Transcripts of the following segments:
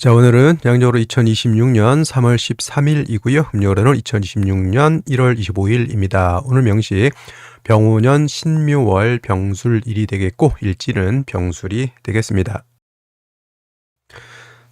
자, 오늘은 양력으로 2026년 3월 13일이고요. 음력으로는 2026년 1월 25일입니다. 오늘 명시 병오년 신묘월 병술일이 되겠고 일지는 병술이 되겠습니다.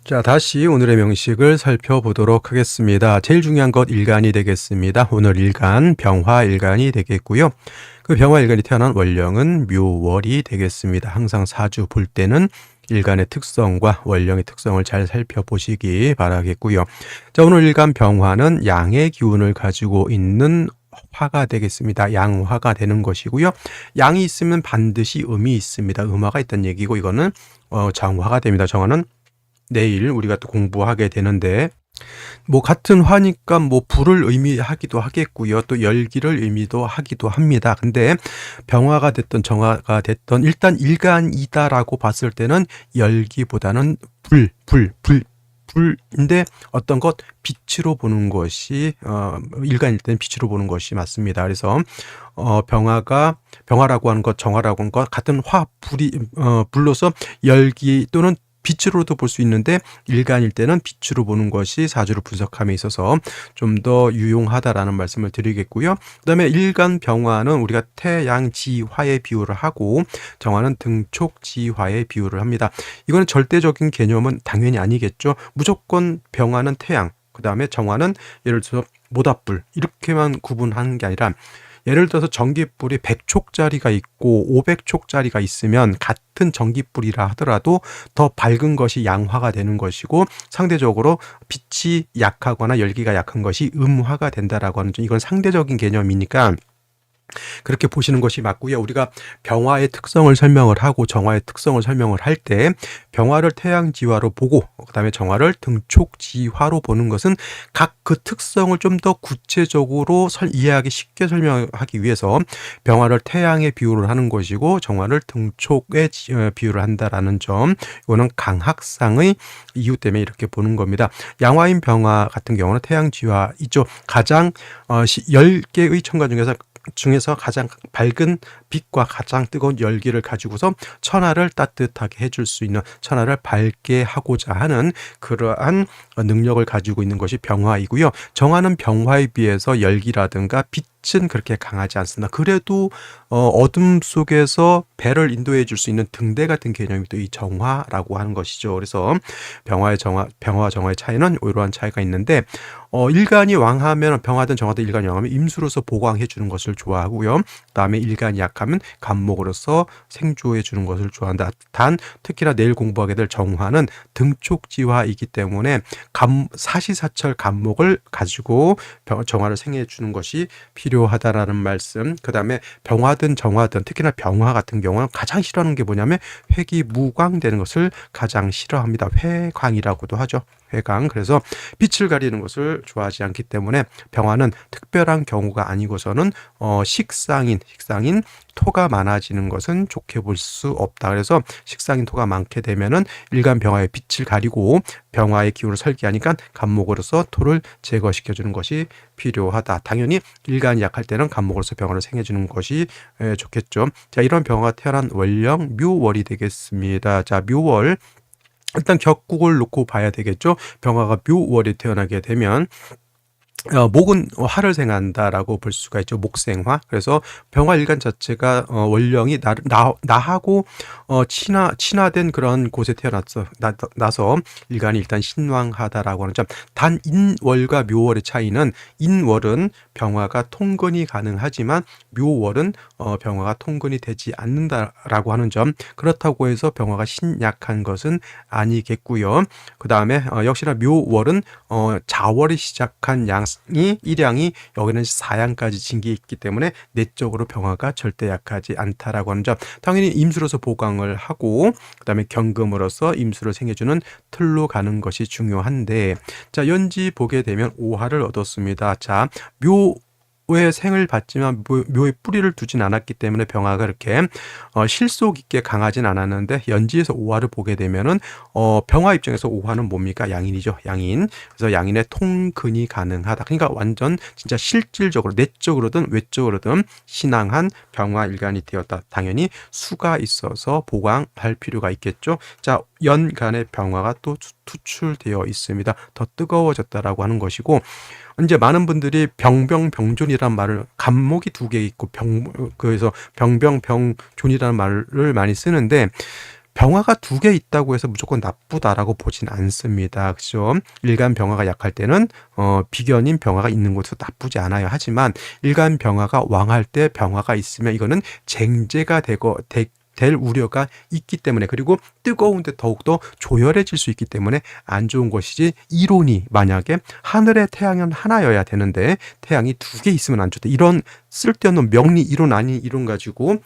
자, 다시 오늘의 명식을 살펴보도록 하겠습니다. 제일 중요한 것 일간이 되겠습니다. 오늘 일간 병화일간이 되겠고요. 그 병화일간이 태어난 월령은 묘월이 되겠습니다. 항상 사주 볼 때는 일간의 특성과 월령의 특성을 잘 살펴보시기 바라겠고요. 자, 오늘 일간 병화는 양의 기운을 가지고 있는 화가 되겠습니다. 양화가 되는 것이고요. 양이 있으면 반드시 음이 있습니다. 음화가 있다는 얘기고 이거는 정화가 됩니다. 정화는 내일 우리가 또 공부하게 되는데 같은 화니까 불을 의미하기도 하겠고요. 또 열기를 의미도 하기도 합니다. 근데 병화가 됐던 정화가 됐던 일단 일간이다라고 봤을 때는 열기보다는 불인데 어떤 것 빛으로 보는 것이 일간일 때는 빛으로 보는 것이 맞습니다. 그래서 병화라고 하는 것, 정화라고 하는 것 같은 불로서 열기 또는 빛으로도 볼 수 있는데 일간일 때는 빛으로 보는 것이 사주를 분석함에 있어서 좀 더 유용하다라는 말씀을 드리겠고요. 그다음에 일간 병화는 우리가 태양지화의 비유를 하고 정화는 등촉지화의 비유를 합니다. 이거는 절대적인 개념은 당연히 아니겠죠. 무조건 병화는 태양, 그다음에 정화는 예를 들어서 모닥불 이렇게만 구분하는 게 아니라 예를 들어서 전기불이 100촉짜리가 있고 500촉짜리가 있으면 같은 전기불이라 하더라도 더 밝은 것이 양화가 되는 것이고 상대적으로 빛이 약하거나 열기가 약한 것이 음화가 된다라고 하는 점, 이건 상대적인 개념이니까 그렇게 보시는 것이 맞고요. 우리가 병화의 특성을 설명을 하고 정화의 특성을 설명을 할 때 병화를 태양지화로 보고 그다음에 정화를 등촉지화로 보는 것은 각 그 특성을 좀 더 구체적으로 이해하기 쉽게 설명하기 위해서 병화를 태양에 비유를 하는 것이고 정화를 등촉에 비유를 한다라는 점, 이거는 강학상의 이유 때문에 이렇게 보는 겁니다. 양화인 병화 같은 경우는 태양지화 있죠. 가장 10개의 천간 중에서 가장 밝은 빛과 가장 뜨거운 열기를 가지고서 천하를 따뜻하게 해줄 수 있는, 천하를 밝게 하고자 하는 그러한 능력을 가지고 있는 것이 병화이고요. 정화는 병화에 비해서 열기라든가 빛은 그렇게 강하지 않습니다. 그래도 어둠 속에서 배를 인도해 줄 수 있는 등대 같은 개념이 또 이 정화라고 하는 것이죠. 그래서 병화와 정화의 차이는 이러한 차이가 있는데 일간이 왕하면 병화든 정화든 일간이 왕하면 임수로서 보강해 주는 것을 좋아하고요. 그다음에 일간이 약하면 간목으로서 생조해 주는 것을 좋아한다. 단 특히나 내일 공부하게 될 정화는 등촉지화이기 때문에 사시사철 간목을 가지고 정화를 생해 주는 것이 필요하다라는 말씀. 그다음에 병화든 정화든 특히나 병화 같은 경우는 가장 싫어하는 게 뭐냐면 회기무광되는 것을 가장 싫어합니다. 회광이라고도 하죠. 회광. 그래서 빛을 가리는 것을 좋아하지 않기 때문에 병화는 특별한 경우가 아니고서는 식상인 토가 많아지는 것은 좋게 볼 수 없다. 그래서 식상인 토가 많게 되면은 일간 병화의 빛을 가리고 병화의 기운을 설계하니까 간목으로서 토를 제거시켜 주는 것이 필요하다. 당연히 일간이 약할 때는 간목으로서 병화를 생해주는 것이 좋겠죠. 자, 이런 병화가 태어난 월령 묘월이 되겠습니다. 자, 묘월 일단 격국을 놓고 봐야 되겠죠. 병화가 묘월에 태어나게 되면 목은 화를 생한다라고 볼 수가 있죠. 목생화. 그래서 병화 일간 자체가 월령이 나하고 친화된 그런 곳에 나서 일간이 일단 신왕하다라고 하는 점. 단 인월과 묘월의 차이는 인월은 병화가 통근이 가능하지만 묘월은 병화가 통근이 되지 않는다라고 하는 점. 그렇다고 해서 병화가 신약한 것은 아니겠고요. 그 다음에 역시나 묘월은 자월이 시작한 일양이 여기는 4양까지 진기 있기 때문에 내적으로 병화가 절대 약하지 않다라고 하는 점. 당연히 임수로서 보강을 하고 그다음에 경금으로서 임수를 생해주는 틀로 가는 것이 중요한데, 자, 연지 보게 되면 오화를 얻었습니다. 자, 묘의 생을 받지만 묘의 뿌리를 두진 않았기 때문에 병화가 이렇게 실속 있게 강하진 않았는데 연지에서 오화를 보게 되면은 병화 입장에서 오화는 뭡니까? 양인이죠. 양인. 그래서 양인의 통근이 가능하다. 그러니까 완전 진짜 실질적으로 내적으로든 외적으로든 신앙한 병화 일간이 되었다. 당연히 수가 있어서 보강할 필요가 있겠죠. 자, 연간의 병화가 또 투출되어 있습니다. 더 뜨거워졌다라고 하는 것이고, 이제 많은 분들이 병병병존이라는 말을, 간목이 두 개 있고 그래서 병병병존이라는 말을 많이 쓰는데, 병화가 두 개 있다고 해서 무조건 나쁘다라고 보진 않습니다. 그죠? 일간 병화가 약할 때는 비견인 병화가 있는 곳에서 나쁘지 않아요. 하지만 일간 병화가 왕할 때 병화가 있으면 이거는 쟁제가 될 우려가 있기 때문에, 그리고 뜨거운데 더욱더 조열해질 수 있기 때문에 안 좋은 것이지, 이론이 만약에 하늘의 태양은 하나여야 되는데 태양이 두 개 있으면 안 좋다, 이런 쓸데없는 명리 이론 아닌 이론 가지고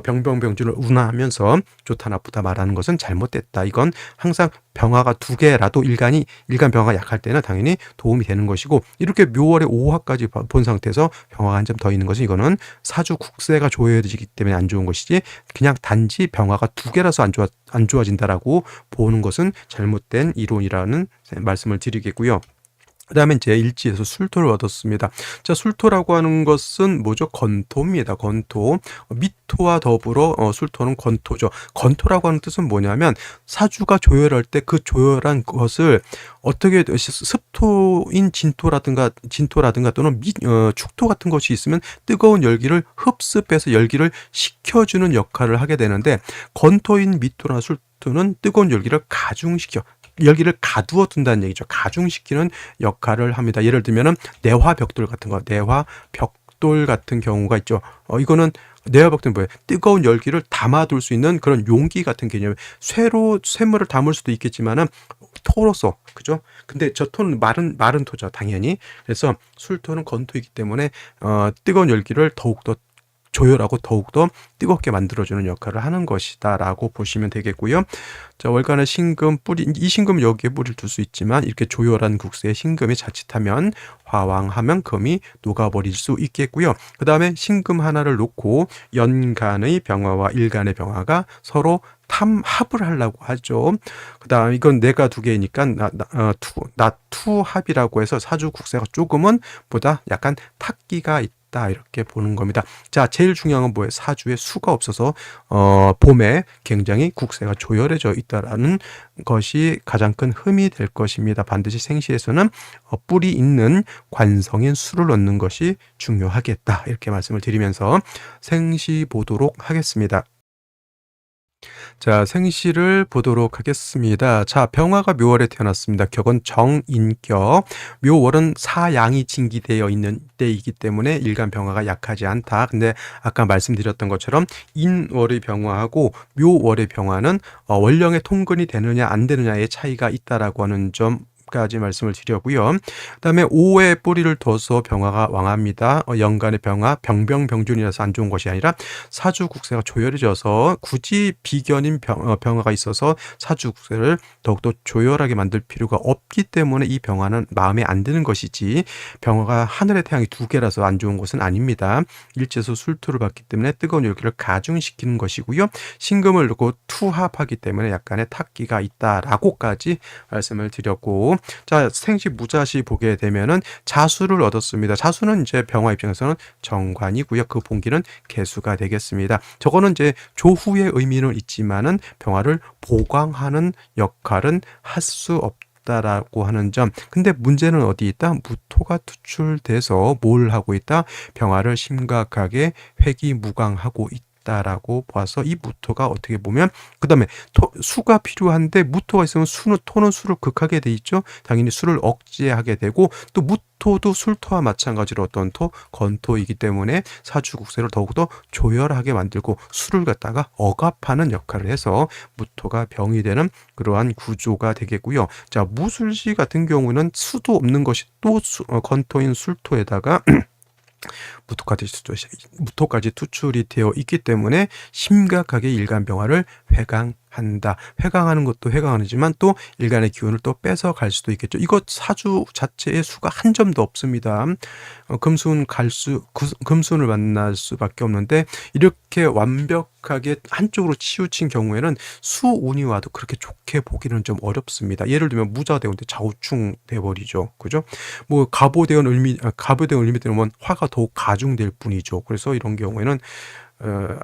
병병병준을 운하하면서 좋다 나쁘다 말하는 것은 잘못됐다. 이건 항상 병화가 두 개라도 일간 병화가 약할 때는 당연히 도움이 되는 것이고, 이렇게 묘월에 5화까지 본 상태에서 병화가 한 점 더 있는 것은 이거는 사주 국세가 조여지기 때문에 안 좋은 것이지, 그냥 단지 병화가 두 개라서 안 좋아진다라고 보는 것은 잘못된 이론이라는 말씀을 드리겠고요. 그 다음에 이제 일지에서 술토를 얻었습니다. 자, 술토라고 하는 것은 뭐죠? 건토입니다. 건토. 미토와 더불어 술토는 건토죠. 건토라고 하는 뜻은 뭐냐면, 사주가 조열할 때 그 조열한 것을 어떻게 습토인 진토라든가 또는 축토 같은 것이 있으면 뜨거운 열기를 흡습해서 열기를 식혀주는 역할을 하게 되는데, 건토인 미토나 술토는 뜨거운 열기를 열기를 가두어 둔다는 얘기죠. 가중시키는 역할을 합니다. 예를 들면은 내화벽돌 같은 경우가 있죠. 이거는 내화벽돌은 뭐예요? 뜨거운 열기를 담아둘 수 있는 그런 용기 같은 개념. 쇠물을 담을 수도 있겠지만은 토로서, 그죠? 근데 저 토는 마른 토죠, 당연히. 그래서 술토는 건토이기 때문에 뜨거운 열기를 더욱더 조열하고 더욱더 뜨겁게 만들어주는 역할을 하는 것이다 라고 보시면 되겠고요. 자, 월간의 신금 이 신금 여기에 뿌리를 둘 수 있지만, 이렇게 조열한 국세에 신금이 자칫하면 화왕하면 금이 녹아버릴 수 있겠고요. 그 다음에 신금 하나를 놓고 연간의 병화와 일간의 병화가 서로 탐합을 하려고 하죠. 그 다음 이건 내가 두 개니까 나투합이라고 해서 사주 국세가 조금은 보다 약간 탁기가 있다, 이렇게 보는 겁니다. 자, 제일 중요한 건 뭐예요? 사주에 수가 없어서 봄에 굉장히 국세가 조열해져 있다라는 것이 가장 큰 흠이 될 것입니다. 반드시 생시에서는 뿔이 있는 관성인 수를 넣는 것이 중요하겠다, 이렇게 말씀을 드리면서 생시 보도록 하겠습니다. 자, 생시를 보도록 하겠습니다. 자, 병화가 묘월에 태어났습니다. 격은 정인격. 묘월은 사양이 징기되어 있는 때이기 때문에 일간 병화가 약하지 않다. 근데 아까 말씀드렸던 것처럼 인월의 병화하고 묘월의 병화는 월령의 통근이 되느냐 안 되느냐의 차이가 있다라고 하는 점 까지 말씀을 드렸고요. 그다음에 5의 뿌리를 둬서 병화가 왕합니다. 연간의 병화, 병병병존이라서 안 좋은 것이 아니라 사주 국세가 조열해져서 굳이 비견인 병화가 있어서 사주 국세를 더욱더 조열하게 만들 필요가 없기 때문에 이 병화는 마음에 안 드는 것이지, 병화가 하늘의 태양이 두 개라서 안 좋은 것은 아닙니다. 일제에서 술토를 받기 때문에 뜨거운 열기를 가중시키는 것이고요. 신금을 넣고 투합하기 때문에 약간의 탁기가 있다라고까지 말씀을 드렸고, 자, 생시 무자시 보게 되면은 자수를 얻었습니다. 자수는 이제 병화 입장에서는 정관이고요. 그 본기는 개수가 되겠습니다. 저거는 이제 조후의 의미는 있지만은 병화를 보강하는 역할은 할 수 없다라고 하는 점. 근데 문제는 어디 있다? 무토가 투출돼서 뭘 하고 있다? 병화를 심각하게 회귀무강하고 있다 라고 봐서, 이 무토가 어떻게 보면, 그 다음에 수가 필요한데 무토가 있으면 토는 수를 극하게 돼 있죠. 당연히 수를 억제하게 되고, 또 무토도 술토와 마찬가지로 어떤 건토이기 때문에 사주국세를 더욱더 조열하게 만들고 수를 갖다가 억압하는 역할을 해서 무토가 병이 되는 그러한 구조가 되겠고요. 자, 무술시 같은 경우는 수도 없는 것이 또 건토인 술토에다가 무토까지 투출이 되어 있기 때문에 심각하게 일간 병화를 한다. 회강하는 것도 회강하지만 또 일간의 기운을 또 뺏어갈 수도 있겠죠. 이것 사주 자체의 수가 한 점도 없습니다. 금수운을 만날 수밖에 없는데 이렇게 완벽하게 한쪽으로 치우친 경우에는 수운이 와도 그렇게 좋게 보기는 좀 어렵습니다. 예를 들면 무자대운데 좌우충 돼버리죠. 그죠? 뭐 가보대운 을미 되면 화가 더욱 가중될 뿐이죠. 그래서 이런 경우에는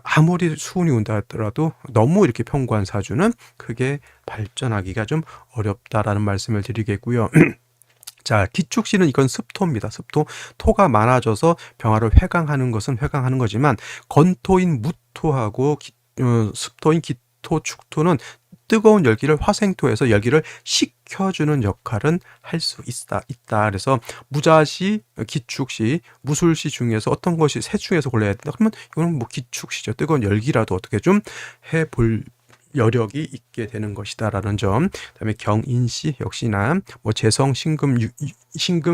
아무리 수운이 온다 하더라도 너무 이렇게 편고한 사주는 크게 발전하기가 좀 어렵다라는 말씀을 드리겠고요. 자, 기축신은 이건 습토입니다. 습토. 토가 많아져서 병화를 회강하는 것은 회강하는 거지만 건토인 무토하고 습토인 기토, 축토는 뜨거운 열기를 화생토에서 열기를 식혀주는 역할은 할 수 있다. 그래서 무자시, 기축시, 무술시 중에서 어떤 것이 셋 중에서 골라야 된다. 그러면 이거는 뭐 기축시죠. 뜨거운 열기라도 어떻게 좀 해볼 여력이 있게 되는 것이다라는 점. 그다음에 경인시 역시나 뭐 재성, 신금,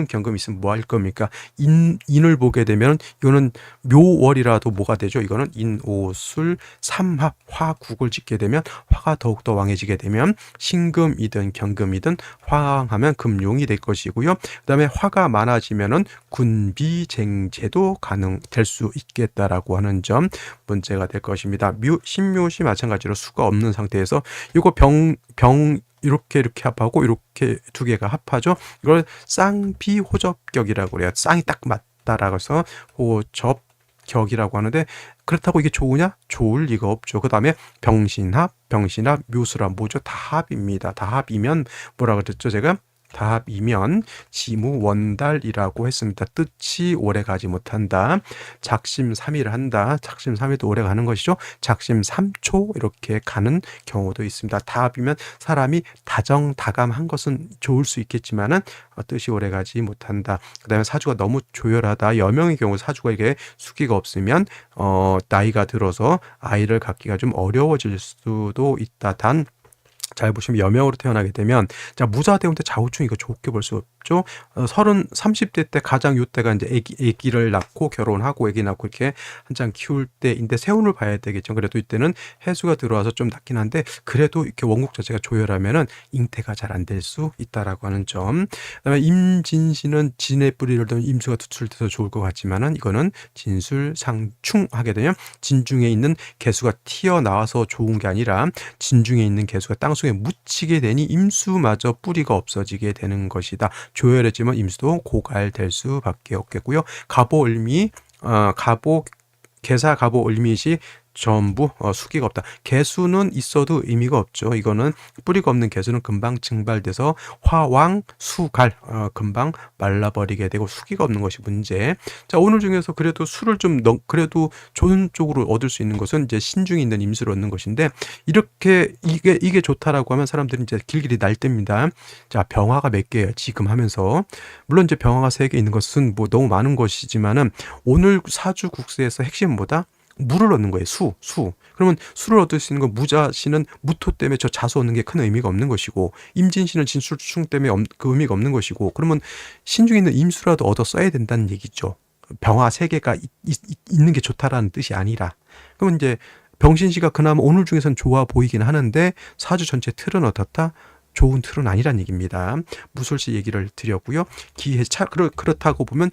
경금 있으면 뭐 할 겁니까? 인을 보게 되면 이거는 묘월이라도 뭐가 되죠? 이거는 인오술 삼합 화국을 짓게 되면 화가 더욱더 왕해지게 되면 신금이든 경금이든 화왕하면 금용이 될 것이고요. 그다음에 화가 많아지면은 군비쟁제도 가능될 수 있겠다라고 하는 점 문제가 될 것입니다. 신묘시 마찬가지로 수가 없는 상태에서 이거 병 이렇게 합하고 이렇게 두 개가 합하죠. 이걸 쌍비호접격이라고 그래요. 쌍이 딱 맞다라고 해서 호접격이라고 하는데 그렇다고 이게 좋으냐? 좋을 리가 없죠. 그 다음에 병신합, 묘수랍 뭐죠? 다합입니다. 다합이면 뭐라 그랬죠? 제가 다합이면 지무원달이라고 했습니다. 뜻이 오래가지 못한다. 작심삼일을 한다. 작심삼일도 오래가는 것이죠. 작심삼초 이렇게 가는 경우도 있습니다. 다합이면 사람이 다정다감한 것은 좋을 수 있겠지만은 뜻이 오래가지 못한다. 그 다음에 사주가 너무 조열하다. 여명의 경우 사주가 이게 수기가 없으면 나이가 들어서 아이를 갖기가 좀 어려워질 수도 있다. 단 잘 보시면 여명으로 태어나게 되면 자 무자대운 때 좌우충 이거 좋게 볼 수 없죠. 30대 때 가장 요때가 이제 아기를 낳고 결혼하고 아기 낳고 이렇게 한창 키울 때인데 세운을 봐야 되겠죠. 그래도 이때는 해수가 들어와서 좀 낫긴 한데 그래도 이렇게 원국 자체가 조열하면은 잉태가 잘 안 될 수 있다라고 하는 점. 그다음에 임진시는 진의 뿌리를 둔 임수가 투출돼서 좋을 것 같지만은 이거는 진술상충하게 되면 진중에 있는 개수가 튀어나와서 좋은 게 아니라 진중에 있는 개수가 땅속에 묻히게 되니 임수마저 뿌리가 없어지게 되는 것이다. 조열했지만 임수도 고갈될 수밖에 없겠고요. 개사, 갑오, 을미시 전부 수기가 없다. 개수는 있어도 의미가 없죠. 이거는 뿌리가 없는 개수는 금방 증발돼서 화왕, 수갈 금방 말라버리게 되고 수기가 없는 것이 문제. 자, 오늘 중에서 그래도 수를 좀 그래도 좋은 쪽으로 얻을 수 있는 것은 이제 신중에 있는 임수를 얻는 것인데 이렇게 이게 좋다라고 하면 사람들이 이제 길길이 날렵니다. 자, 병화가 몇 개예요? 지금 하면서 물론 이제 병화가 3개 있는 것은 뭐 너무 많은 것이지만은 오늘 사주 국세에서 핵심은 뭐다? 물을 얻는 거예요. 수. 그러면 수를 얻을 수 있는 건 무자씨는 무토 때문에 저 자수 얻는 게 큰 의미가 없는 것이고 임진씨는 진술충 때문에 그 의미가 없는 것이고 그러면 신중에 있는 임수라도 얻어 써야 된다는 얘기죠. 병화 3개가 있는 게 좋다라는 뜻이 아니라. 그러면 이제 병신씨가 그나마 오늘 중에선 좋아 보이긴 하는데 사주 전체 틀은 어떻다? 좋은 틀은 아니란 얘기입니다. 무술시 얘기를 드렸고요. 그렇다고 보면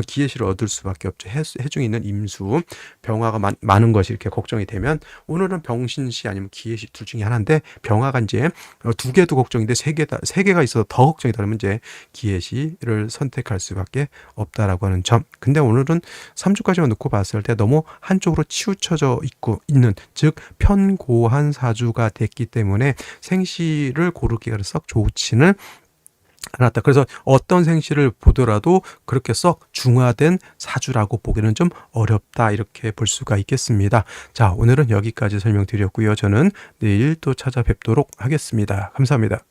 기해시를 얻을 수밖에 없죠. 해중에 있는 임수, 병화가 많은 것이 이렇게 걱정이 되면 오늘은 병신시 아니면 기해시 둘 중에 하나인데 병화가 이제 2개도 걱정인데 3개가 있어서 더 걱정이 되면 이제 기해시를 선택할 수밖에 없다라고 하는 점. 근데 오늘은 3주까지만 놓고 봤을 때 너무 한쪽으로 치우쳐져 있는 즉 편고한 사주가 됐기 때문에 생시를 고르기가 썩 좋지는 않았다. 그래서 어떤 생시를 보더라도 그렇게 썩 중화된 사주라고 보기는 좀 어렵다 이렇게 볼 수가 있겠습니다. 자, 오늘은 여기까지 설명드렸고요. 저는 내일 또 찾아뵙도록 하겠습니다. 감사합니다.